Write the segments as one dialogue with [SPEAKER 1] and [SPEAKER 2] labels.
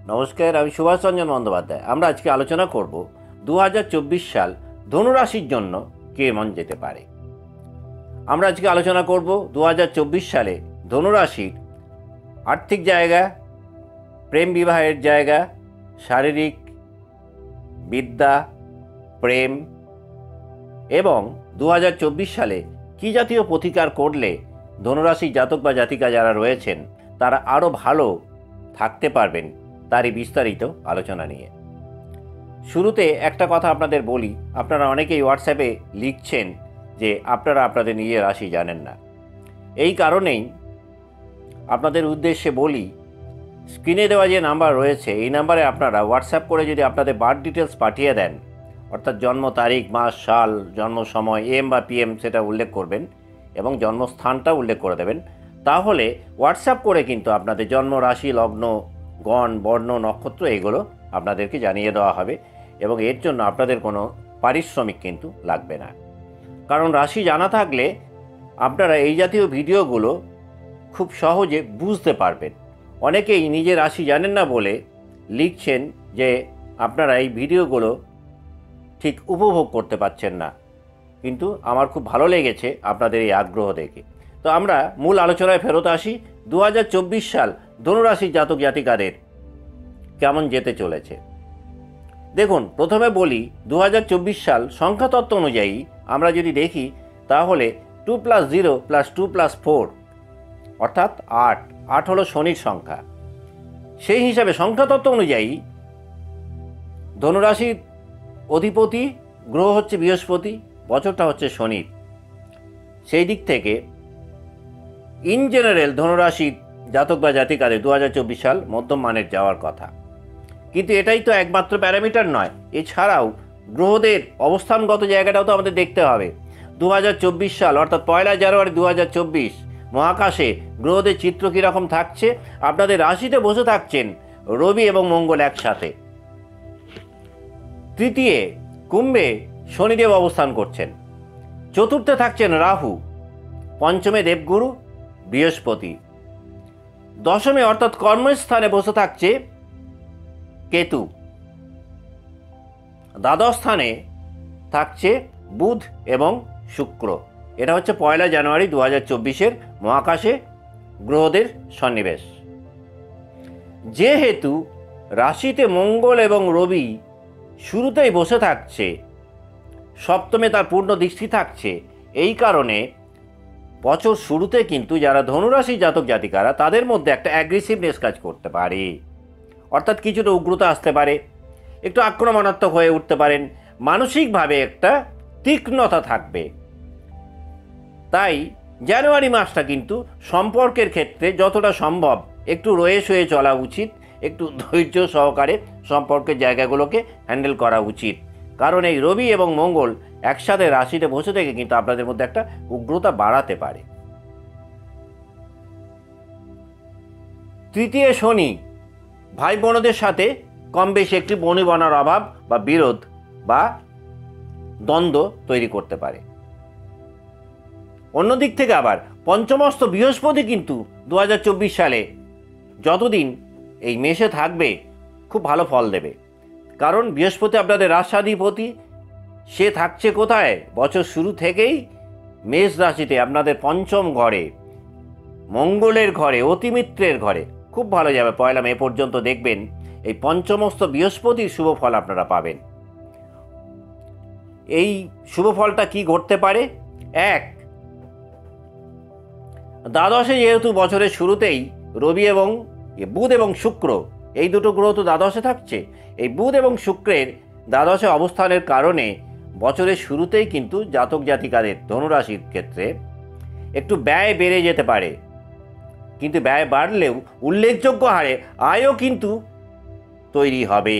[SPEAKER 1] নমস্কার, আমি সুভাষ রঞ্জন বন্দ্যোপাধ্যায়। আমরা আজকে আলোচনা করব 2024 সাল ধনুরাশির জন্য কেমন যেতে পারে। আমরা আজকে আলোচনা করব 2024 সালে ধনুরাশির আর্থিক জায়গা, প্রেম বিবাহের জায়গা, শারীরিক, বিদ্যা, প্রেম এবং 2024 সালে কী জাতীয় প্রতিকার করলে ধনুরাশির জাতক বা জাতিকা যারা রয়েছেন তারা আরও ভালো থাকতে পারবেন, তারই বিস্তারিত আলোচনা নিয়ে। শুরুতে একটা কথা আপনাদের বলি, আপনারা অনেকেই হোয়াটসঅ্যাপে লিখছেন যে আপনারা আপনাদের নিজের রাশি জানেন না। এই কারণেই আপনাদের উদ্দেশ্যে বলি, স্ক্রিনে দেওয়া যে নাম্বার রয়েছে এই নাম্বারে আপনারা হোয়াটসঅ্যাপ করে যদি আপনাদের বার্থ ডিটেলস পাঠিয়ে দেন, অর্থাৎ জন্ম তারিখ, মাস, সাল, জন্ম সময়, এম বা পিএম সেটা উল্লেখ করবেন এবং জন্মস্থানটা উল্লেখ করে দেবেন, তাহলে হোয়াটসঅ্যাপ করে কিন্তু আপনাদের জন্ম রাশি, লগ্ন, গণ, বর্ণ, নক্ষত্র এগুলো আপনাদেরকে জানিয়ে দেওয়া হবে এবং এর জন্য আপনাদের কোনো পারিশ্রমিক কিন্তু লাগবে না। কারণ রাশি জানা থাকলে আপনারা এই জাতীয় ভিডিওগুলো খুব সহজে বুঝতে পারবেন। অনেকেই নিজের রাশি জানেন না বলে লিখছেন যে আপনারা এই ভিডিওগুলো ঠিক উপভোগ করতে পারছেন না, কিন্তু আমার খুব ভালো লেগেছে আপনাদের এই আগ্রহ দেখে। তো আমরা মূল আলোচনায় ফেরত আসি। 2024 সাল ধনুরাশির জাতক জাতিকাদের কেমন যেতে চলেছে। দেখুন, প্রথমে বলি 2024 সাল সংখ্যাতত্ত্ব অনুযায়ী আমরা যদি দেখি তাহলে 2 + 0 + 2 + 4 অর্থাৎ 8 হলো শনির সংখ্যা। সেই হিসাবে সংখ্যাতত্ত্ব অনুযায়ী ধনুরাশির অধিপতি গ্রহ হচ্ছে বৃহস্পতি, বছরটা হচ্ছে শনির। সেই দিক থেকে ইন জেনারেল ধনুরাশির জাতক বা জাতিকাদের 2024 সাল মধ্যম মানের যাওয়ার কথা। কিন্তু এটাই তো একমাত্র প্যারামিটার নয়, এছাড়াও গ্রহদের অবস্থানগত জায়গাটাও তো আমাদের দেখতে হবে। 2024 সাল অর্থাৎ 1 জানুয়ারি 2024 মহাকাশে গ্রহদের চিত্র কীরকম থাকছে। আপনাদের রাশিতে বসে থাকছেন রবি এবং মঙ্গল একসাথে। তৃতীয় কুম্ভে শনিদেব অবস্থান করছেন। চতুর্থে থাকছেন রাহু, পঞ্চমে দেবগুরু বৃহস্পতি, দশমে অর্থাৎ কর্মস্থানে বসে থাকছে কেতু, দ্বাদশ স্থানে থাকছে বুধ এবং শুক্র। এটা হচ্ছে 1 জানুয়ারি 2024 মহাকাশে গ্রহদের সন্নিবেশ। যেহেতু রাশিতে মঙ্গল এবং রবি শুরুতেই বসে থাকছে, সপ্তমে তার পূর্ণ দৃষ্টি থাকছে, এই কারণে বছর শুরুতে কিন্তু যারা ধনুরাশি জাতক জাতিকারা তাদের মধ্যে একটা অ্যাগ্রেসিভনেস কাজ করতে পারে, অর্থাৎ কিছুটা উগ্রতা আসতে পারে, একটু আক্রমণাত্মক হয়ে উঠতে পারেন, মানসিকভাবে একটা তীক্ষ্ণতা থাকবে। তাই জানুয়ারি মাসটা কিন্তু সম্পর্কের ক্ষেত্রে যতটা সম্ভব একটু রয়ে সয়ে চলা উচিত, একটু ধৈর্য সহকারে সম্পর্কের জায়গাগুলোকে হ্যান্ডেল করা উচিত। কারণ এই রবি এবং মঙ্গল একসাথে রাশিতে বসে থেকে কিন্তু আপনাদের মধ্যে একটা উগ্রতা বাড়াতে পারে। তৃতীয় শনি ভাই বোনদের সাথে কম বেশি একটি বনিবনার অভাব বা বিরোধ বা দ্বন্দ্ব তৈরি করতে পারে। অন্যদিক থেকে আবার পঞ্চমস্ত বৃহস্পতি কিন্তু 2024 সালে যতদিন এই মেষে থাকবে খুব ভালো ফল দেবে। কারণ বৃহস্পতি আপনাদের রাশাধিপতি, সে থাকছে কোথায়? বছর শুরু থেকেই মেষ রাশিতে আপনাদের পঞ্চম ঘরে, মঙ্গলের ঘরে, অতিমিত্রের ঘরে। খুব ভালো যাবে। 1 মে পর্যন্ত দেখবেন এই পঞ্চমস্ত বৃহস্পতির শুভ ফল আপনারা পাবেন। এই শুভ ফলটা কি ঘটতে পারে? এক, দ্বাদশে যেহেতু বছরের শুরুতেই রবি এবং বুধ এবং শুক্র এই দুটো গ্রহ তো দ্বাদশে থাকছে, এই বুধ এবং শুক্রের দ্বাদশে অবস্থানের কারণে বছরের শুরুতেই কিন্তু জাতক জাতিকাদের ধনুরাশির ক্ষেত্রে একটু ব্যয় বেড়ে যেতে পারে। কিন্তু ব্যয় বাড়লেও উল্লেখযোগ্য হারে আয়ও কিন্তু তৈরি হবে।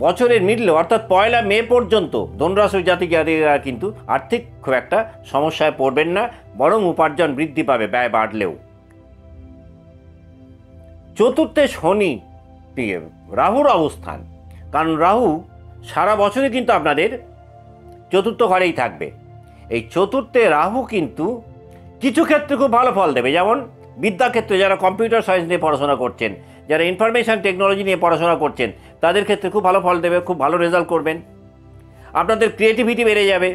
[SPEAKER 1] বছরের মিডলে অর্থাৎ 1 মে পর্যন্ত ধনুরাশির জাতক জাতিকারা কিন্তু আর্থিক খুব একটা সমস্যায় পড়বেন না, বরং উপার্জন বৃদ্ধি পাবে ব্যয় বাড়লেও। চতুর্থে শনি, রাহুর অবস্থান, কারণ রাহু সারা বছরই কিন্তু আপনাদের চতুর্থ ঘরেই থাকবে। এই চতুর্থে রাহু কিন্তু কিছু ক্ষেত্রে খুব ভালো ফল দেবে, যেমন বিদ্যাক্ষেত্রে যারা কম্পিউটার সায়েন্স নিয়ে পড়াশোনা করছেন, যারা ইনফরমেশান টেকনোলজি নিয়ে পড়াশোনা করছেন, তাদের ক্ষেত্রে খুব ভালো ফল দেবে, খুব ভালো রেজাল্ট করবেন। আপনাদের ক্রিয়েটিভিটি বেড়ে যাবে,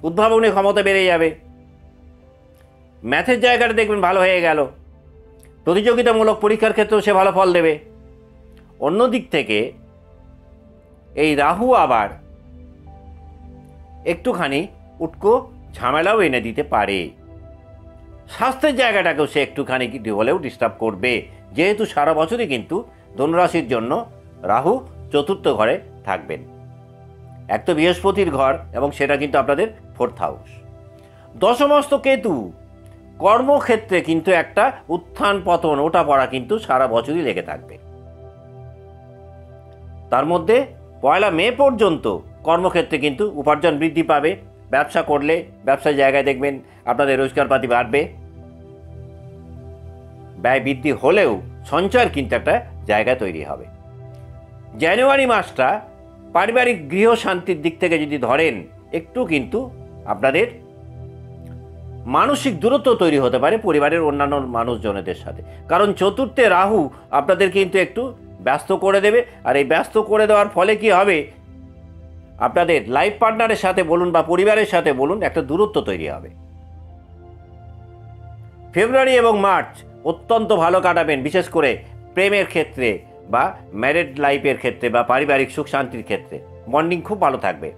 [SPEAKER 1] উদ্ভাবনী ক্ষমতা বেড়ে যাবে। ম্যাথের জায়গাটা দেখবেন ভালো হয়ে গেল, প্রতিযোগিতামূলক পরীক্ষার ক্ষেত্রেও সে ভালো ফল দেবে। অন্য দিক থেকে এই রাহু আবার একটুখানি উটকো ঝামেলাও এনে দিতে পারে। স্বাস্থ্যের জায়গাটাকেও সে একটুখানি হলেও ডিস্টার্ব করবে, যেহেতু সারা বছরই কিন্তু ধনুরাশির জন্য রাহু চতুর্থ ঘরে থাকবেন। এক তো বৃহস্পতির ঘর, এবং সেটা কিন্তু আপনাদের 4th হাউস। দশমস্ত কেতু কর্মক্ষেত্রে কিন্তু একটা উত্থান পতন, ওঠা পড়া কিন্তু সারা বছরই লেগে থাকবে। তার মধ্যে 1 মে পর্যন্ত কর্মক্ষেত্রে কিন্তু উপার্জন বৃদ্ধি পাবে। ব্যবসা করলে ব্যবসার জায়গায় দেখবেন আপনাদের রোজগারপাতি বাড়বে। ব্যয় বৃদ্ধি হলেও সঞ্চয়ের কিন্তু একটা জায়গা তৈরি হবে। জানুয়ারি মাসটা পারিবারিক গৃহ শান্তির দিক থেকে যদি ধরেন, একটু কিন্তু আপনাদের মানসিক দূরত্ব তৈরি হতে পারে পরিবারের অন্যান্য মানুষজনদের সাথে, কারণ চতুর্থে রাহু আপনাদের কিন্তু একটু ব্যস্ত করে দেবে। আর এই ব্যস্ত করে দেওয়ার ফলে কি হবে, আপনাদের লাইফ পার্টনারের সাথে বলুন বা পরিবারের সাথে বলুন, একটা দূরত্ব তৈরি হবে। ফেব্রুয়ারি এবং মার্চ অত্যন্ত ভালো কাটাবেন, বিশেষ করে প্রেমের ক্ষেত্রে বা ম্যারিড লাইফের ক্ষেত্রে বা পারিবারিক সুখ শান্তির ক্ষেত্রে বন্ডিং খুব ভালো থাকবে।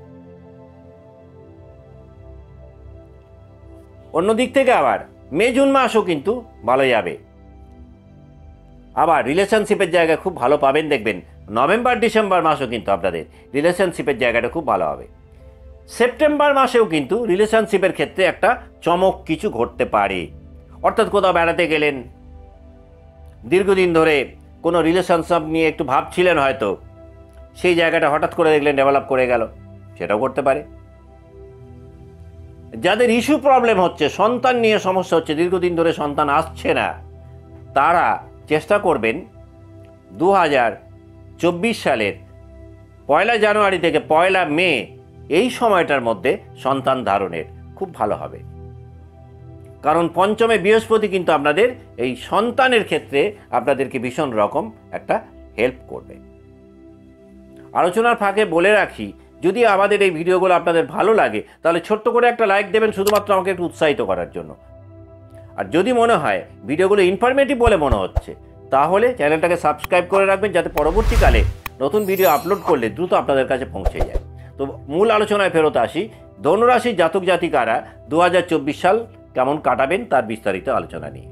[SPEAKER 1] অন্যদিক থেকে আবার মে জুন মাসও কিন্তু ভালো যাবে। আবার রিলেশনশিপের জায়গায় খুব ভালো পাবেন, দেখবেন নভেম্বর ডিসেম্বর মাসও কিন্তু আপনাদের রিলেশনশিপের জায়গাটা খুব ভালো হবে। সেপ্টেম্বর মাসেও কিন্তু রিলেশনশিপের ক্ষেত্রে একটা চমক কিছু ঘটতে পারে। অর্থাৎ কোথাও বেড়াতে গেলেন, দীর্ঘদিন ধরে কোনো রিলেশনশিপ নিয়ে একটু ভাবছিলেন হয়তো, সেই জায়গাটা হঠাৎ করে দেখলেন ডেভেলপ করে গেল, সেটাও করতে পারে। যাদের ইস্যু প্রবলেম হচ্ছে, সন্তান নিয়ে সমস্যা হচ্ছে, দীর্ঘদিন ধরে সন্তান আসছে না, তারা চেষ্টা করবেন 2024 সালের 1 জানুয়ারি থেকে 1 মে এই সময়টার মধ্যে সন্তান ধারণের খুব ভালো হবে। কারণ পঞ্চমে বৃহস্পতি কিন্তু আপনাদের এই সন্তানের ক্ষেত্রে আপনাদেরকে ভীষণ রকম একটা হেল্প করবে। আলোচনার ফাঁকে বলে রাখি, যদি আমাদের এই ভিডিওগুলো আপনাদের ভালো লাগে তাহলে ছোট্ট করে একটা লাইক দেবেন, শুধুমাত্র আমাকে একটু উৎসাহিত করার জন্য। আর যদি মনে হয় ভিডিওগুলো ইনফরমেটিভ বলে মনে হচ্ছে, তাহলে চ্যানেলটাকে সাবস্ক্রাইব করে রাখবেন, যাতে পরবর্তীকালে নতুন ভিডিও আপলোড করলে দ্রুত আপনাদের কাছে পৌঁছে যায়। তো মূল আলোচনায় ফেরত আসি। ধনুরাশির জাতক জাতিকারা 2024 সাল কেমন কাটাবেন তার বিস্তারিত আলোচনা নিয়ে।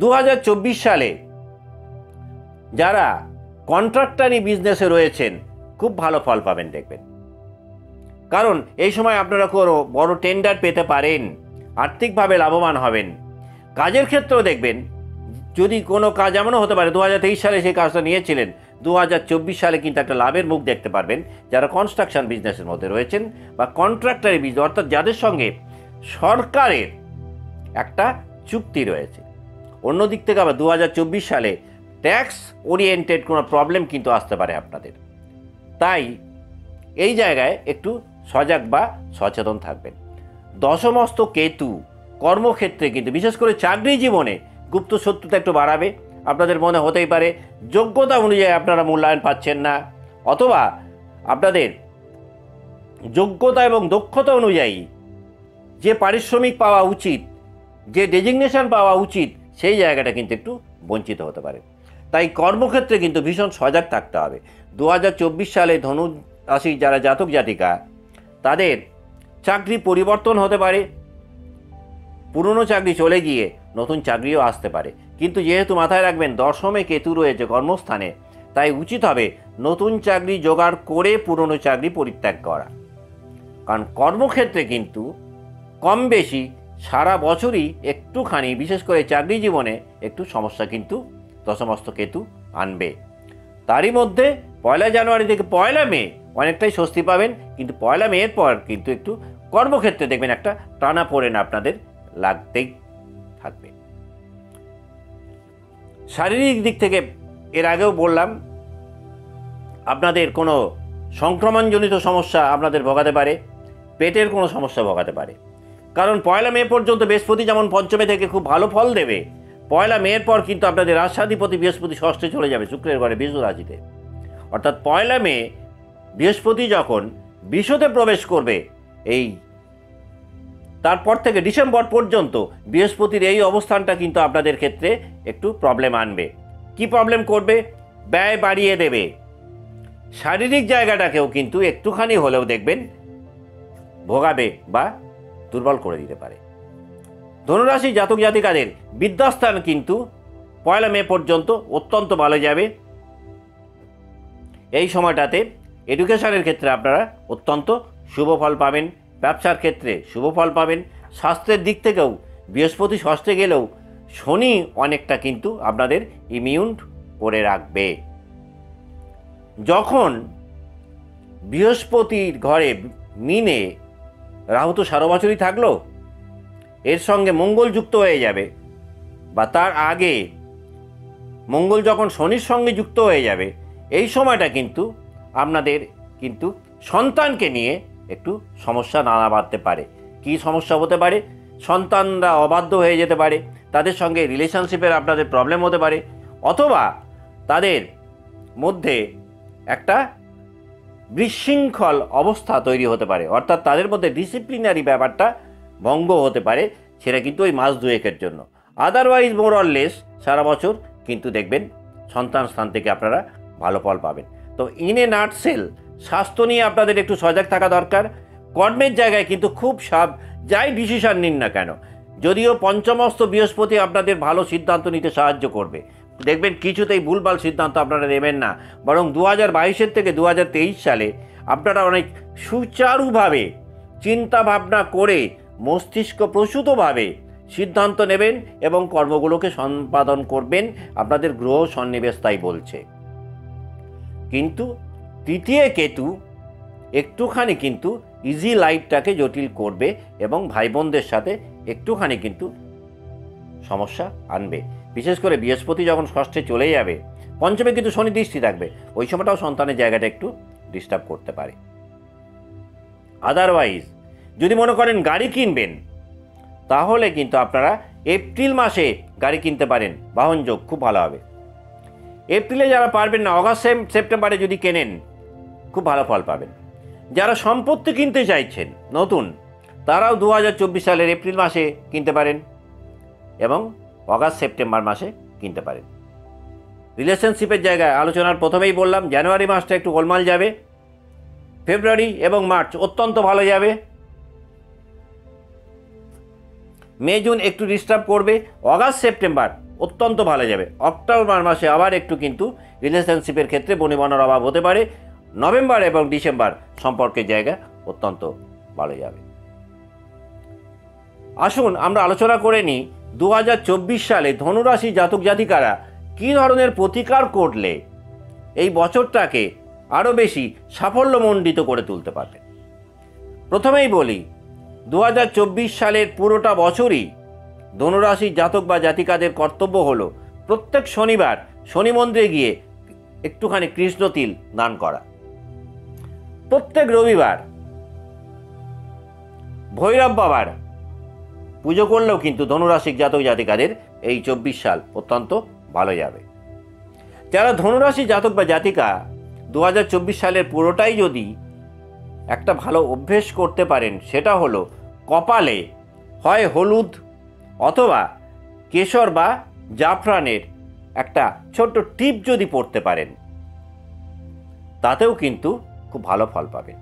[SPEAKER 1] 2024 সালে যারা কন্ট্রাক্টারি বিজনেসে রয়েছেন খুব ভালো ফল পাবেন দেখবেন, কারণ এই সময় আপনারা কোনো বড় টেন্ডার পেতে পারেন, আর্থিকভাবে লাভবান হবেন। কাজের ক্ষেত্রেও দেখবেন, যদি কোনো কাজ এমনও হতে পারে 2023 সালে সেই কাজটা নিয়েছিলেন, 2024 সালে কিন্তু একটা লাভের মুখ দেখতে পারবেন যারা কনস্ট্রাকশন বিজনেসের মধ্যে রয়েছেন বা কন্ট্রাক্টারি বিজনেস, অর্থাৎ যাদের সঙ্গে সরকারের একটা চুক্তি রয়েছে। অন্যদিক থেকে আবার 2024 সালে ট্যাক্স ওরিয়েন্টেড কোনো প্রবলেম কিন্তু আসতে পারে আপনাদের, তাই এই জায়গায় একটু সজাগ বা সচেতন থাকবেন। দশমস্ত কেতু কর্মক্ষেত্রে কিন্তু বিশেষ করে চাকরি জীবনে গুপ্ত শত্রুতা একটু বাড়াবে। আপনাদের মনে হতেই পারে যোগ্যতা অনুযায়ী আপনারা মূল্যায়ন পাচ্ছেন না, অথবা আপনাদের যোগ্যতা এবং দক্ষতা অনুযায়ী যে পারিশ্রমিক পাওয়া উচিত, যে ডেজিগনেশন পাওয়া উচিত, সেই জায়গাটা কিন্তু একটু বঞ্চিত হতে পারে। তাই কর্মক্ষেত্রে কিন্তু ভীষণ সজাগ থাকতে হবে। 2024 সালে ধনু রাশির যারা জাতক জাতিকা, তাদের চাকরি পরিবর্তন হতে পারে, পুরনো চাকরি চলে গিয়ে নতুন চাকরিও আসতে পারে। কিন্তু যেহেতু মাথায় রাখবেন দশমে কেতু রয়েছে কর্মস্থানে, তাই উচিত হবে নতুন চাকরি জোগাড় করে পুরনো চাকরি পরিত্যাগ করা। কারণ কর্মক্ষেত্রে কিন্তু কম বেশি সারা বছরই একটুখানি, বিশেষ করে চাকরি জীবনে একটু সমস্যা কিন্তু দশমস্ত কেতু আনবে। তারই মধ্যে 1 জানুয়ারি থেকে 1 মে অনেকটাই স্বস্তি পাবেন, কিন্তু 1 মের পর কিন্তু একটু কর্মক্ষেত্রে দেখবেন একটা টানাপোড়েন আপনাদের লাগতেই থাকবে। শারীরিক দিক থেকে এর আগেও বললাম, আপনাদের কোনো সংক্রমণজনিত সমস্যা আপনাদের ভোগাতে পারে, পেটের কোনো সমস্যা ভোগাতে পারে। কারণ 1 মে পর্যন্ত বৃহস্পতি যেমন পঞ্চমে থেকে খুব ভালো ফল দেবে, পয়লা মের পর কিন্তু আপনাদের রাশাধিপতি বৃহস্পতি ষষ্ঠে চলে যাবে শুক্রের ঘরে বৃষ রাশিতে। অর্থাৎ পয়লা মে বৃহস্পতি যখন বিষতে প্রবেশ করবে, এই তারপর থেকে ডিসেম্বর পর্যন্ত বৃহস্পতির এই অবস্থানটা কিন্তু আপনাদের ক্ষেত্রে একটু প্রবলেম আনবে। কি প্রবলেম করবে? ব্যয় বাড়িয়ে দেবে। শারীরিক জায়গাটাকেও কিন্তু একটুখানি হলেও দেখবেন ভোগাবে বা দুর্বল করে দিতে পারে। ধনুরাশি জাতক জাতিকাদের বিদ্যাস্থান কিন্তু পয়লা মে পর্যন্ত অত্যন্ত ভালো যাবে। এই সময়টাতে এডুকেশনের ক্ষেত্রে আপনারা অত্যন্ত শুভ ফল পাবেন, ব্যবসার ক্ষেত্রে শুভ ফল পাবেন। স্বাস্থ্যের দিক থেকেও বৃহস্পতি ষষ্ঠে গেলেও শনি অনেকটা কিন্তু আপনাদের ইমিউন করে রাখবে। যখন বৃহস্পতির ঘরে মিনে রাহু তো 12 বছরই থাকলো, এর সঙ্গে মঙ্গল যুক্ত হয়ে যাবে, বা তার আগে মঙ্গল যখন শনির সঙ্গে যুক্ত হয়ে যাবে, এই সময়টা কিন্তু আপনাদের কিন্তু সন্তানকে নিয়ে একটু সমস্যা নানা বাড়তে পারে। কি সমস্যা হতে পারে? সন্তানরা অবাধ্য হয়ে যেতে পারে, তাদের সঙ্গে রিলেশনশিপের আপনাদের প্রবলেম হতে পারে, অথবা তাদের মধ্যে একটা বিশৃঙ্খল অবস্থা তৈরি হতে পারে, অর্থাৎ তাদের মধ্যে ডিসিপ্লিনারি ব্যাপারটা ভঙ্গ হতে পারে। সেটা কিন্তু ওই মাস দুয়েকের জন্য। আদারওয়াইজ মোর অর লেস সারা বছর কিন্তু দেখবেন সন্তান স্থান থেকে আপনারা ভালো ফল পাবেন। তো ইন এ নাটসেল স্বাস্থ্য নিয়ে আপনাদের একটু সজাগ থাকা দরকার। কর্মের জায়গায় কিন্তু খুব যাই ডিসিশন নিন না কেন, যদিও পঞ্চমস্ত বৃহস্পতি আপনাদের ভালো সিদ্ধান্ত নিতে সাহায্য করবে, দেখবেন কিছুতেই ভুলভাল সিদ্ধান্ত আপনারা নেবেন না, বরং 2022 থেকে 2023 সালে আপনারা অনেক সুচারুভাবে চিন্তা ভাবনা করে মস্তিষ্ক প্রসূতভাবে সিদ্ধান্ত নেবেন এবং কর্মগুলোকে সম্পাদন করবেন। আপনাদের গ্রহ সন্নিবেশ তাই বলছে। কিন্তু তৃতীয় কেতু একটুখানি কিন্তু ইজি লাইফটাকে জটিল করবে এবং ভাই বোনদের সাথে একটুখানি কিন্তু সমস্যা আনবে। বিশেষ করে বৃহস্পতি যখন ষষ্ঠে চলে যাবে, পঞ্চমে কিন্তু শনি দৃষ্টি থাকবে, ওই সময়টাও সন্তানের জায়গাটা একটু ডিস্টার্ব করতে পারে। আদারওয়াইজ যদি মনে করেন গাড়ি কিনবেন, তাহলে কিন্তু আপনারা এপ্রিল মাসে গাড়ি কিনতে পারেন, বাহন যোগ খুব ভালো হবে। এপ্রিলে যারা পারবেন না, অগাস্ট সেপ্টেম্বরে যদি কেনেন খুব ভালো ফল পাবেন। যারা সম্পত্তি কিনতে চাইছেন নতুন, তারাও 2024 সালের এপ্রিল মাসে কিনতে পারেন এবং অগাস্ট সেপ্টেম্বর মাসে কিনতে পারেন। রিলেশনশিপের জায়গায় আলোচনার প্রথমেই বললাম, জানুয়ারি মাসটা একটু গোলমাল যাবে, ফেব্রুয়ারি এবং মার্চ অত্যন্ত ভালো যাবে, মে জুন একটু ডিস্টার্ব করবে, অগাস্ট সেপ্টেম্বর অত্যন্ত ভালো যাবে, অক্টোবর মাসে আবার একটু কিন্তু রিলেশনশিপের ক্ষেত্রে বনিবনার অভাব হতে পারে, নভেম্বর এবং ডিসেম্বর সম্পর্কের জায়গা অত্যন্ত ভালো যাবে। আসুন আমরা আলোচনা করে নিই 2024 সালে ধনুরাশি জাতক জাতিকারা কী ধরনের প্রতিকার করলে এই বছরটাকে আরও বেশি সাফল্যমণ্ডিত করে তুলতে পারবেন। প্রথমেই বলি, 2024 সালের পুরোটা বছরই ধনুরাশি জাতক বা জাতিকাদের কর্তব্য হলো প্রত্যেক শনিবার শনি মন্দিরে গিয়ে একটুখানি কৃষ্ণ তিল দান করা, প্রত্যেক রবিবার ভৈরব বাবার পুজো করলেও কিন্তু ধনুরাশি জাতক জাতিকাদের এই 24 সাল অত্যন্ত ভালো যাবে। যারা ধনুরাশি জাতক বা জাতিকা 2024 সালের পুরোটাই যদি একটা ভালো অভ্যেস করতে পারেন, সেটা হলো কপালে হয় হলুদ অথবা কেশর বা জাফরানের একটা ছোট্ট টিপ যদি পড়তে পারেন, তাতেও কিন্তু খুব ভালো ফল পাবেন।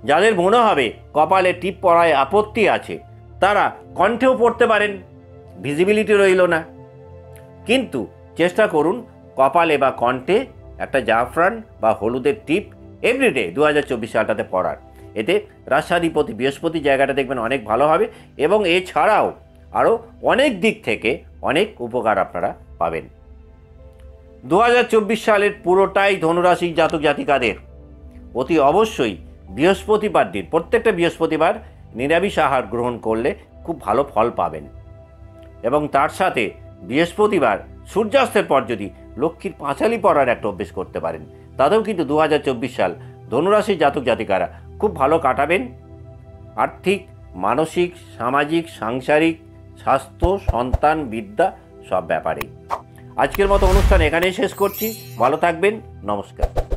[SPEAKER 1] যাদের মনে হবে কপালে টিপ পরায় আপত্তি আছে, তারা কণ্ঠেও পড়তে পারেন, ভিজিবিলিটি রইল না, কিন্তু চেষ্টা করুন কপালে বা কণ্ঠে একটা জাফরান বা হলুদের টিপ এভরিডে 2024 সালটাতে পড়ার। এতে রাশাধিপতি বৃহস্পতি জায়গাটা দেখবেন অনেক ভালো হবে এবং এছাড়াও আরও অনেক দিক থেকে অনেক উপকার আপনারা পাবেন। 2024 সালের পুরোটাই ধনুরাশি জাতক জাতিকাদের অতি অবশ্যই বৃহস্পতিবার দিন, প্রত্যেকটা বৃহস্পতিবার নিরামিষ আহার গ্রহণ করলে খুব ভালো ফল পাবেন। এবং তার সাথে বৃহস্পতিবার সূর্যাস্তের পর যদি লক্ষ্মীর পাঁচালি পড়ার একটা অভ্যেস করতে পারেন, তাতেও কিন্তু 2024 সাল ধনুরাশি জাতক জাতিকারা খুব ভালো কাটাবেন। আর্থিক, মানসিক, সামাজিক, সাংসারিক, স্বাস্থ্য, সন্তান, বিদ্যা সব ব্যাপারেই। আজকের মতো অনুষ্ঠান এখানেই শেষ করছি। ভালো থাকবেন। নমস্কার।